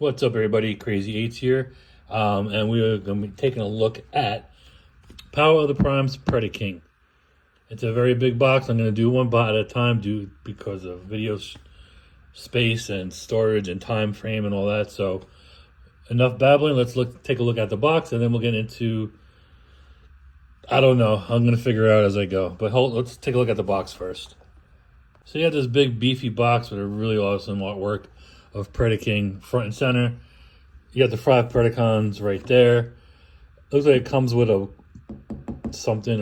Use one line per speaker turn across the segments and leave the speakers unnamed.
What's up, everybody? Crazy Eights here, and we are going to be taking a look at Power of the Primes Predaking. It's a very big box. I'm going to do one bot at a time, because of video space and storage and time frame and all that. So enough babbling. Let's take a look at the box, and then we'll get into. I don't know. I'm going to figure it out as I go. But let's take a look at the box first. So you have this big beefy box with a really awesome artwork of Predaking front and center. You got the 5 Predacons right there. Looks like it comes with a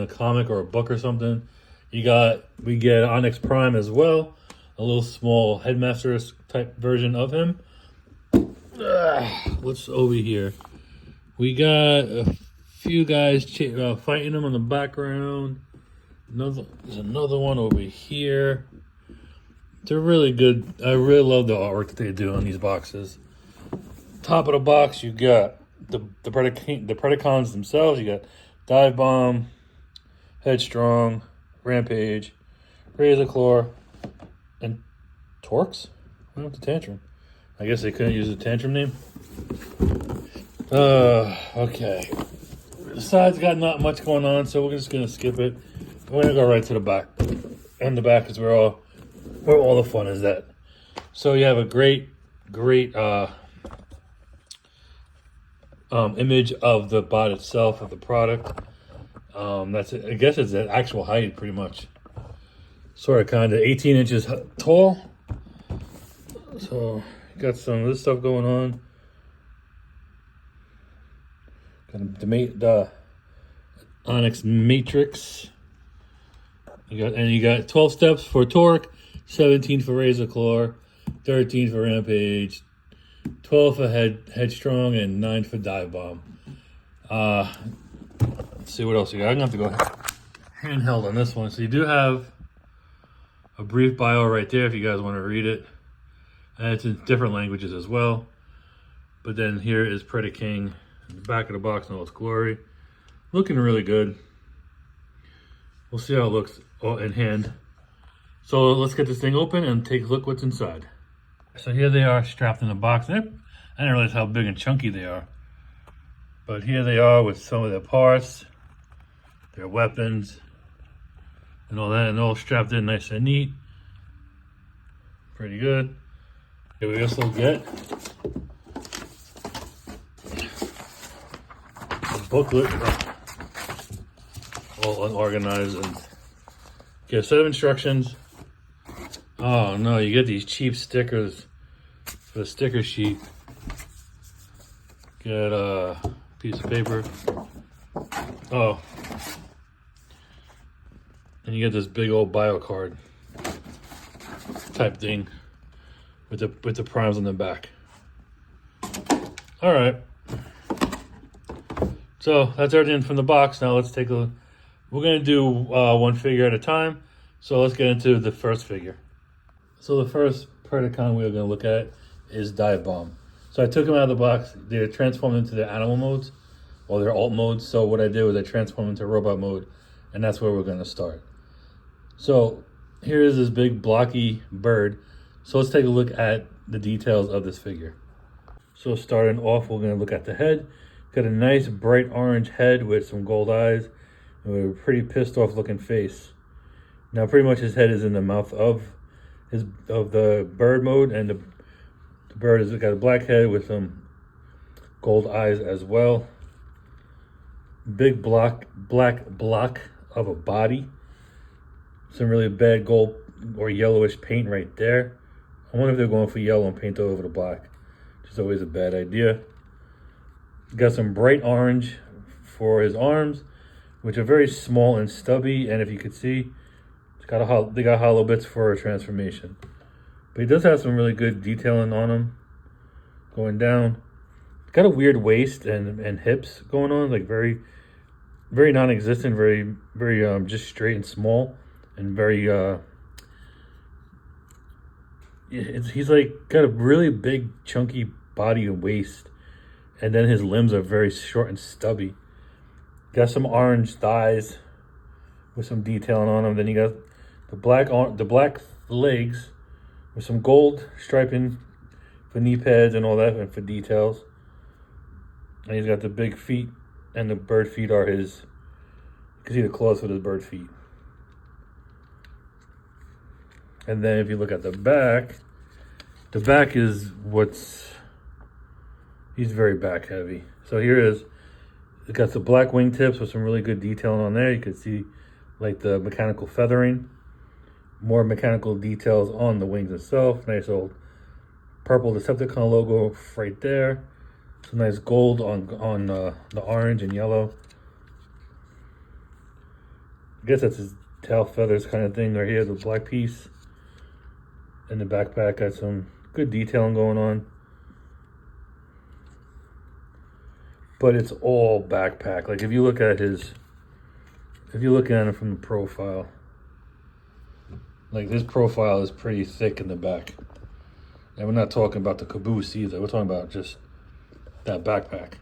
comic or a book or something. We get Onyx Prime as well, a little small Headmaster type version of him. What's over here? We got a few guys fighting him in the background. There's another one over here. They're really good. I really love the artwork that they do on these boxes. Top of the box, you got the Predacons themselves. You got Divebomb, Headstrong, Rampage, Razorclaw, and Torx. What about the Tantrum? I guess they couldn't use the Tantrum name. Okay. The side's got not much going on, so we're just gonna skip it. We're gonna go right to the back. And the back is where all the fun is at. So you have a great image of the bot itself, of the product. That's it. I guess it's the actual height, pretty much. Sort of, kind of 18 inches tall. So got some of this stuff going on. Got the Onyx Matrix. You got 12 steps for Torque, 17 for Razorclaw, 13 for Rampage, 12 for Headstrong, and 9 for Divebomb. Let's see what else you got. I'm going to have to go handheld on this one. So you do have a brief bio right there if you guys want to read it. And it's in different languages as well. But then here is Predaking in the back of the box in all its glory. Looking really good. We'll see how it looks in hand. So let's get this thing open and take a look what's inside. So here they are strapped in the box. I didn't realize how big and chunky they are. But here they are with some of their parts, their weapons, and all that, and all strapped in nice and neat. Pretty good. Here we also get a booklet, all unorganized, and get a set of instructions. Oh no, you get these cheap stickers for the sticker sheet. Get a piece of paper. Oh. And you get this big old bio card type thing with the primes on the back. Alright. So that's everything from the box. Now let's take a look. We're gonna do one figure at a time. So let's get into the first figure. So the first Predacon we're going to look at is Divebomb. So I took them out of the box. They're transformed into their animal modes, or their alt modes. So what I did was I transformed into robot mode, and that's where we're going to start. So here is this big blocky bird. So let's take a look at the details of this figure. So starting off, we're going to look at the head. Got a nice bright orange head with some gold eyes, and with a pretty pissed off looking face. Now pretty much his head is in the mouth of the bird mode, and the bird has got a black head with some gold eyes as well. Big black block of a body. Some really bad gold or yellowish paint right there. I wonder if they're going for yellow and paint over the black, which is always a bad idea. Got some bright orange for his arms, which are very small and stubby, and if you could see, they got hollow bits for a transformation. But he does have some really good detailing on him. Going down. Got a weird waist and hips going on, like very non-existent, very just straight and small, and very he's like got a really big chunky body and waist, and then his limbs are very short and stubby. Got some orange thighs with some detailing on them. Then you got the black legs with some gold striping for knee pads and all that, and for details. And he's got the big feet, and the bird feet are his. You can see the claws for his bird feet. And then if you look at the back is he's very back heavy. So here is, it's got the black wingtips with some really good detailing on there. You can see like the mechanical feathering, more mechanical details on the wings itself. Nice old purple Decepticon logo right there. Some nice gold on the orange and yellow. I guess that's his tail feathers kind of thing right here, the black piece. And the backpack got some good detailing going on. But it's all backpack. Like if you look at it from the profile, like this profile is pretty thick in the back. And we're not talking about the caboose either. We're talking about just that backpack.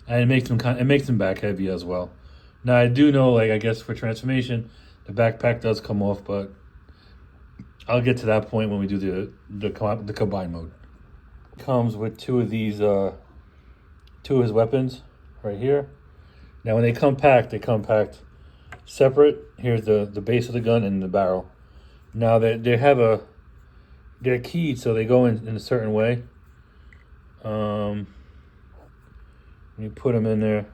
And it makes them back heavy as well. Now I do know, like I guess for transformation, the backpack does come off, but I'll get to that point when we do the combine mode. Comes with two of these, two of his weapons right here. Now when they come packed separate. Here's the base of the gun and the barrel. Now they're keyed, so they go in a certain way. When you put them in there,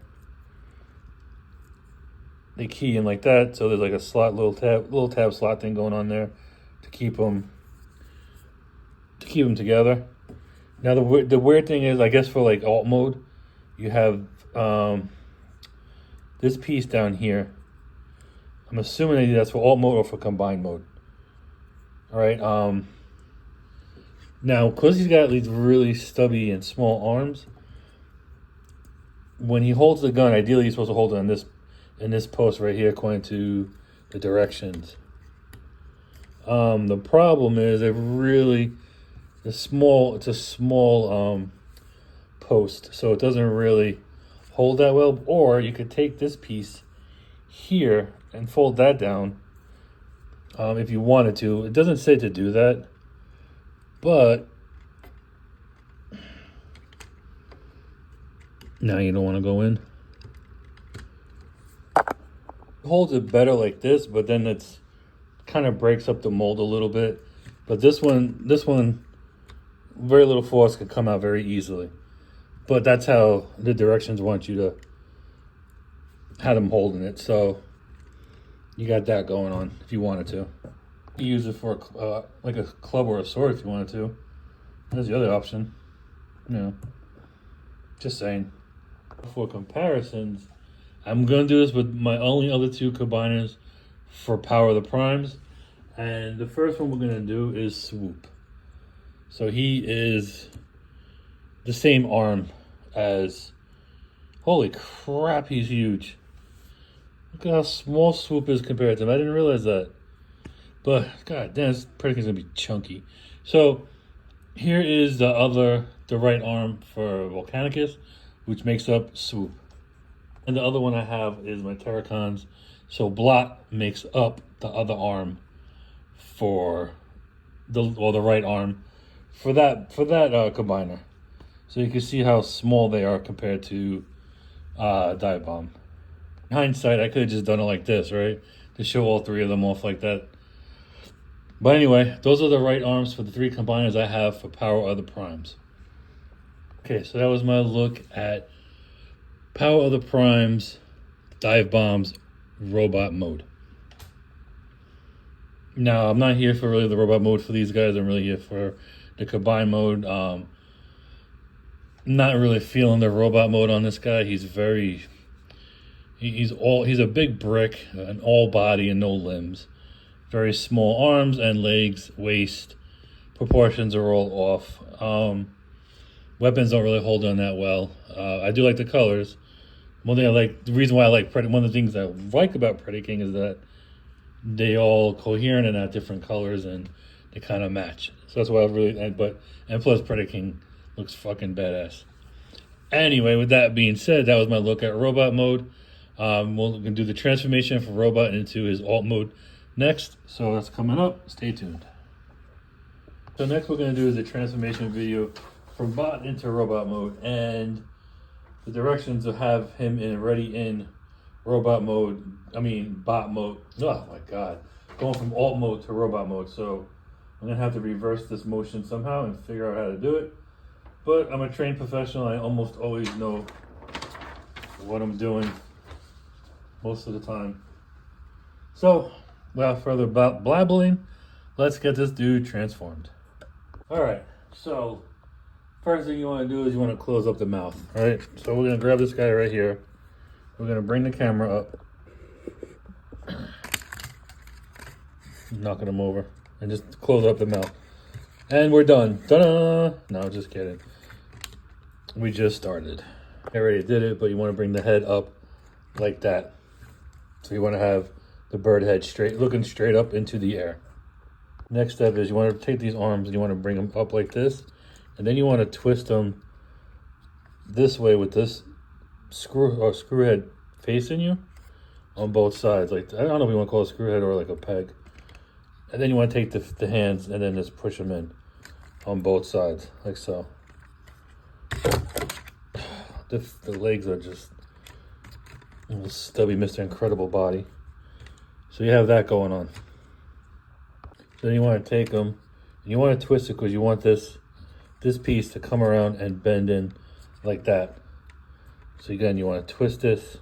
they key in like that. So there's like a slot, little tab slot thing going on there to keep them together. Now the weird thing is, I guess for like alt mode, you have this piece down here. I'm assuming that's for alt mode or for combined mode. All right. Now, because he's got these really stubby and small arms, when he holds the gun, ideally he's supposed to hold it in this post right here, according to the directions. The problem is it's a small post, so it doesn't really hold that well. Or you could take this piece here and fold that down if you wanted to. It doesn't say to do that, but now you don't want to go in. It holds it better like this, but then it's kind of breaks up the mold a little bit. But this one, very little force could come out very easily. But that's how the directions want you to have them holding it. So you got that going on if you wanted to. You use it for like a club or a sword if you wanted to. There's the other option. Just saying. For comparisons, I'm going to do this with my only other two combiners for Power of the Primes. And the first one we're going to do is Swoop. So he is the same arm as... Holy crap, he's huge. Look at how small Swoop is compared to him. I didn't realize that. But, god damn, this Predator's going to be chunky. So, here is the right arm for Volcanicus, which makes up Swoop. And the other one I have is my Terracons. So Blot makes up the other arm for the right arm for that combiner. So you can see how small they are compared to Divebomb. In hindsight, I could have just done it like this, right? To show all three of them off like that. But anyway, those are the right arms for the three combiners I have for Power of the Primes. Okay, so that was my look at Power of the Primes, Divebomb's robot mode. Now, I'm not here for really the robot mode for these guys. I'm really here for the combined mode. Not really feeling the robot mode on this guy. He's a big brick, an all body and no limbs. Very small arms and legs, waist. Proportions are all off. Weapons don't really hold on that well. I do like the colors. One of the things I like about Predaking is that they all coherent and have different colors and they kind of match. So that's why I really, and plus Predaking looks fucking badass. Anyway, with that being said, that was my look at robot mode. We're going to do the transformation for robot into his alt mode next. So that's coming up. Stay tuned. So next we're going to do is a transformation video from bot into robot mode, and the directions to have him already in robot mode, bot mode. Oh my god. Going from alt mode to robot mode. So I'm going to have to reverse this motion somehow and figure out how to do it. But I'm a trained professional. I almost always know what I'm doing most of the time. So without further blabbling, let's get this dude transformed. Alright, so first thing you want to do is you want to close up the mouth. Alright, so we're going to grab this guy right here. We're going to bring the camera up. Knocking him over. And just close up the mouth. And we're done. Ta-da! No, just kidding. We just started. I already did it, but you want to bring the head up like that. So you want to have the bird head looking straight up into the air. Next step is you want to take these arms and you want to bring them up like this. And then you want to twist them this way with this screw head facing you on both sides. Like, I don't know if you want to call it a screw head or like a peg. And then you want to take the hands and then just push them in on both sides, like so. The legs are just a little stubby Mr. Incredible body. So you have that going on. Then you want to take them and you want to twist it because you want this piece to come around and bend in like that. So again, you want to twist this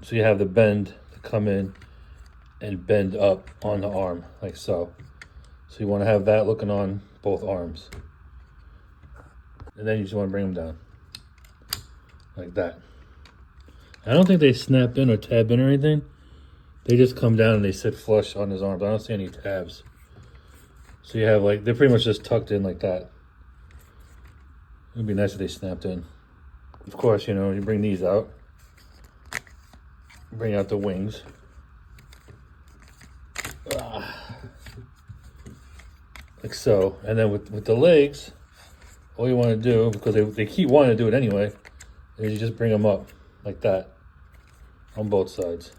so you have the bend to come in and bend up on the arm like so. So you want to have that looking on both arms. And then you just want to bring them down like that. I don't think they snap in or tab in or anything. They just come down and they sit flush on his arms. I don't see any tabs. So you have like, they're pretty much just tucked in like that. It'd be nice if they snapped in. Of course, you know, you bring these out. Bring out the wings. Like so. And then with the legs, all you want to do, because they keep wanting to do it anyway, is you just bring them up like that on both sides.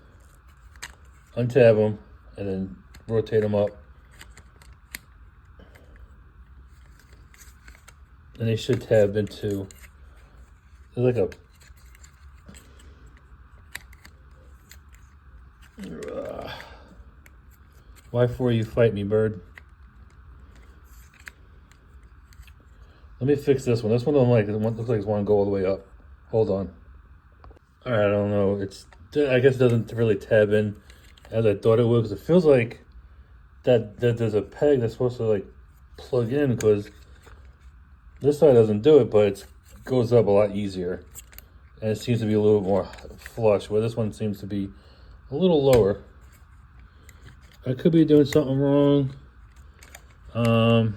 Untab them and then rotate them up. And they should tab into, they're like a, why for you fight me, bird? Let me fix this one. This one looks like it's want to go all the way up. Hold on. All right, I don't know. I guess it doesn't really tab in as I thought it would, because it feels like that there's a peg that's supposed to like plug in, because this side doesn't do it, but it goes up a lot easier. And it seems to be a little more flush, where this one seems to be a little lower. I could be doing something wrong. I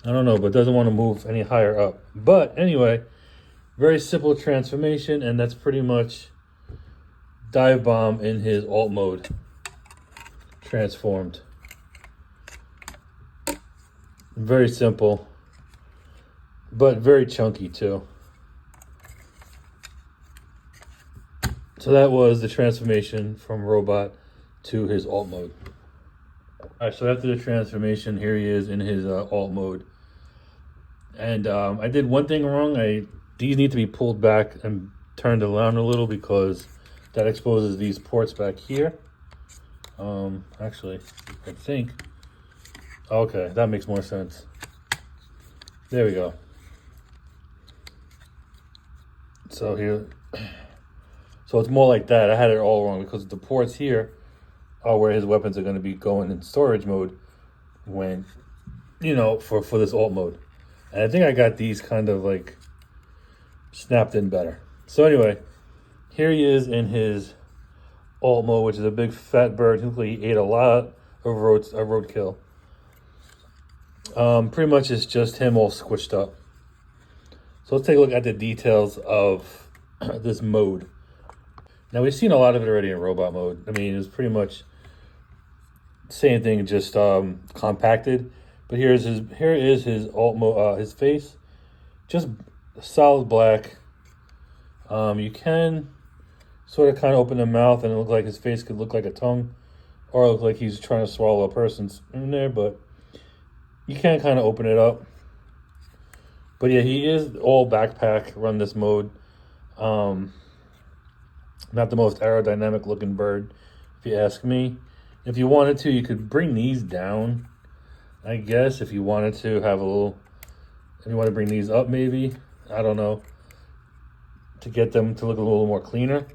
don't know, but it doesn't want to move any higher up. But anyway, very simple transformation, and that's pretty much Divebomb in his alt mode transformed. Very simple, but very chunky too. So that was the transformation from robot to his alt mode. All right, so after the transformation, here he is in his alt mode. And I did one thing wrong. These need to be pulled back and turned around a little, because that exposes these ports back here. Actually, I think. Okay, that makes more sense. There we go. So here, so it's more like that. I had it all wrong, because the ports here are where his weapons are going to be going in storage mode when, you know, for this alt mode. And I think I got these kind of like snapped in better. So anyway, here he is in his alt mode, which is a big fat bird. He looks like he ate a lot of roadkill. Pretty much it's just him all squished up. So let's take a look at the details of this mode. Now we've seen a lot of it already in robot mode. I mean, it's pretty much same thing, just compacted. But here is his alt mode, his face, just solid black. You can sort of kind of open the mouth and it looks like his face could look like a tongue or look like he's trying to swallow a person's in there, but you can kind of open it up. But yeah, he is all backpack, run this mode. Not the most aerodynamic looking bird, if you ask me. If you wanted to, you could bring these down, I guess, if you wanted to have a little, if you want to bring these up maybe, I don't know, to get them to look a little more cleaner.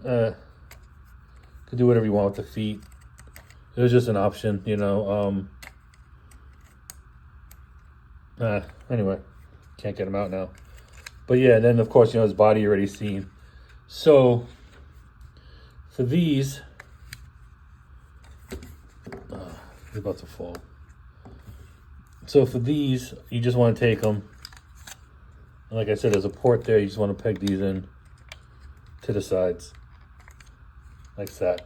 Could do whatever you want with the feet. It was just an option, you know. Anyway, can't get him out now. But yeah, then of course, you know, his body you already seen. So for these, he's about to fall. So for these, you just want to take them. And like I said, there's a port there. You just want to peg these in to the sides, like that.